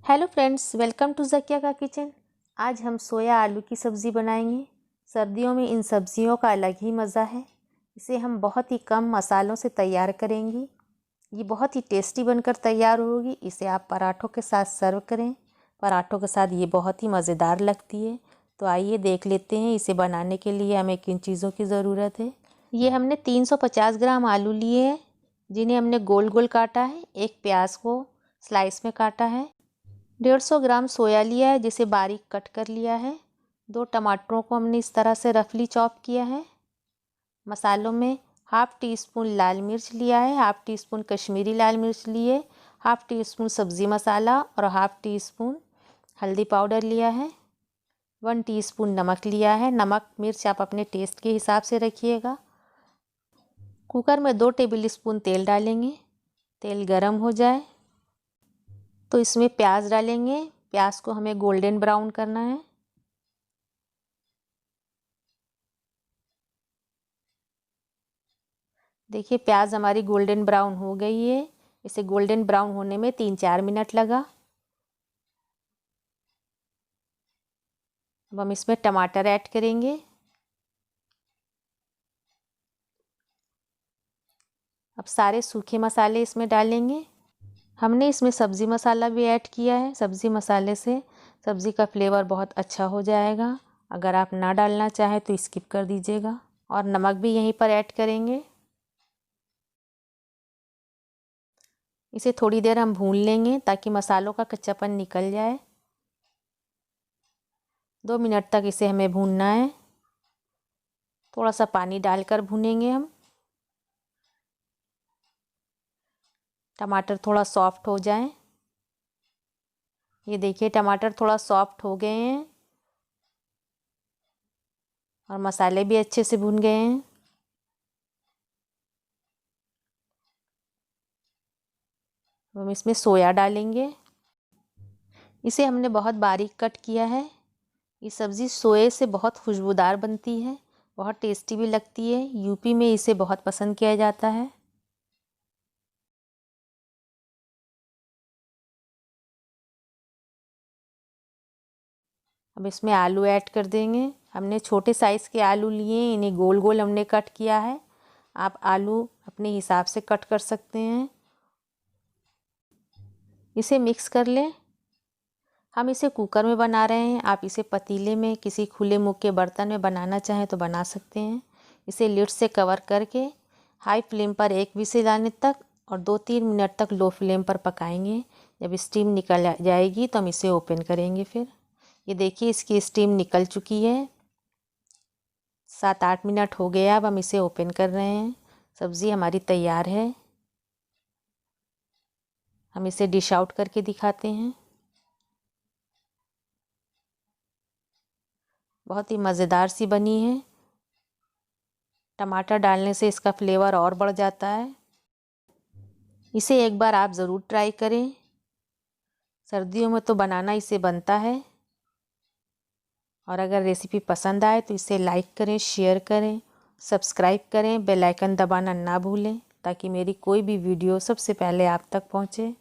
Hello friends, welcome to Zakiya का kitchen. आज हम सोया आलू की सब्ज़ी बनाएंगे। सर्दियों में इन सब्जियों का अलग ही मज़ा है। इसे हम बहुत ही कम मसालों से तैयार करेंगे। ये बहुत ही टेस्टी बनकर तैयार होगी। इसे आप पराठों के साथ सर्व करें। पराठों के साथ ये बहुत ही मज़ेदार लगती है। तो आइए देख लेते हैं इसे बनाने के लिए हमें किन चीज़ों की ज़रूरत है। ये हमने 350 ग्राम आलू लिए हैं, जिन्हें हमने गोल गोल काटा है। एक प्याज को स्लाइस में काटा है। 150 ग्राम सोया लिया है, जिसे बारीक कट कर लिया है। 2 टमाटरों को हमने इस तरह से रफली चॉप किया है। मसालों में हाफ़ टी स्पून लाल मिर्च लिया है, हाफ़ टी स्पून कश्मीरी लाल मिर्च लिए, हाफ़ टी स्पून सब्ज़ी मसाला और हाफ़ टी स्पून हल्दी पाउडर लिया है। 1 टीस्पून नमक लिया है। नमक मिर्च आप अपने टेस्ट के हिसाब से रखिएगा। कुकर में 2 टेबल स्पून तेल डालेंगे। तेल गरम हो जाए तो इसमें प्याज डालेंगे। प्याज को हमें गोल्डन ब्राउन करना है। देखिए प्याज हमारी गोल्डन ब्राउन हो गई है। इसे गोल्डन ब्राउन होने में 3-4 मिनट लगा। अब हम इसमें टमाटर ऐड करेंगे। अब सारे सूखे मसाले इसमें डालेंगे। हमने इसमें सब्ज़ी मसाला भी ऐड किया है। सब्ज़ी मसाले से सब्ज़ी का फ्लेवर बहुत अच्छा हो जाएगा। अगर आप ना डालना चाहें तो स्किप कर दीजिएगा। और नमक भी यहीं पर ऐड करेंगे। इसे थोड़ी देर हम भून लेंगे ताकि मसालों का कच्चापन निकल जाए। 2 मिनट तक इसे हमें भूनना है। थोड़ा सा पानी डालकर भूनेंगे हम। टमाटर थोड़ा सॉफ्ट हो जाए। ये देखिए टमाटर थोड़ा सॉफ्ट हो गए हैं और मसाले भी अच्छे से भून गए हैं। हम इसमें सोया डालेंगे। इसे हमने बहुत बारीक कट किया है। ये सब्ज़ी सोए से बहुत खुशबूदार बनती है, बहुत टेस्टी भी लगती है। यूपी में इसे बहुत पसंद किया जाता है। अब इसमें आलू ऐड कर देंगे। हमने छोटे साइज़ के आलू लिए, इन्हें गोल गोल हमने कट किया है। आप आलू अपने हिसाब से कट कर सकते हैं। इसे मिक्स कर लें। हम इसे कुकर में बना रहे हैं। आप इसे पतीले में किसी खुले मुँह के बर्तन में बनाना चाहें तो बना सकते हैं। इसे लिड से कवर करके हाई फ्लेम पर 1 विसिल आने तक और 2-3 मिनट तक लो फ्लेम पर पकाएंगे। जब स्टीम निकल जाएगी तो हम इसे ओपन करेंगे। फिर ये देखिए इसकी स्टीम निकल चुकी है। 7-8 मिनट हो गया। अब हम इसे ओपन कर रहे हैं। सब्ज़ी हमारी तैयार है। हम इसे डिश आउट करके दिखाते हैं। बहुत ही मज़ेदार सी बनी है। टमाटर डालने से इसका फ्लेवर और बढ़ जाता है। इसे एक बार आप ज़रूर ट्राई करें। सर्दियों में तो बनाना इसे बनता है। और अगर रेसिपी पसंद आए तो इसे लाइक करें, शेयर करें, सब्सक्राइब करें, बेल आइकन दबाना ना भूलें ताकि मेरी कोई भी वीडियो सबसे पहले आप तक पहुँचे।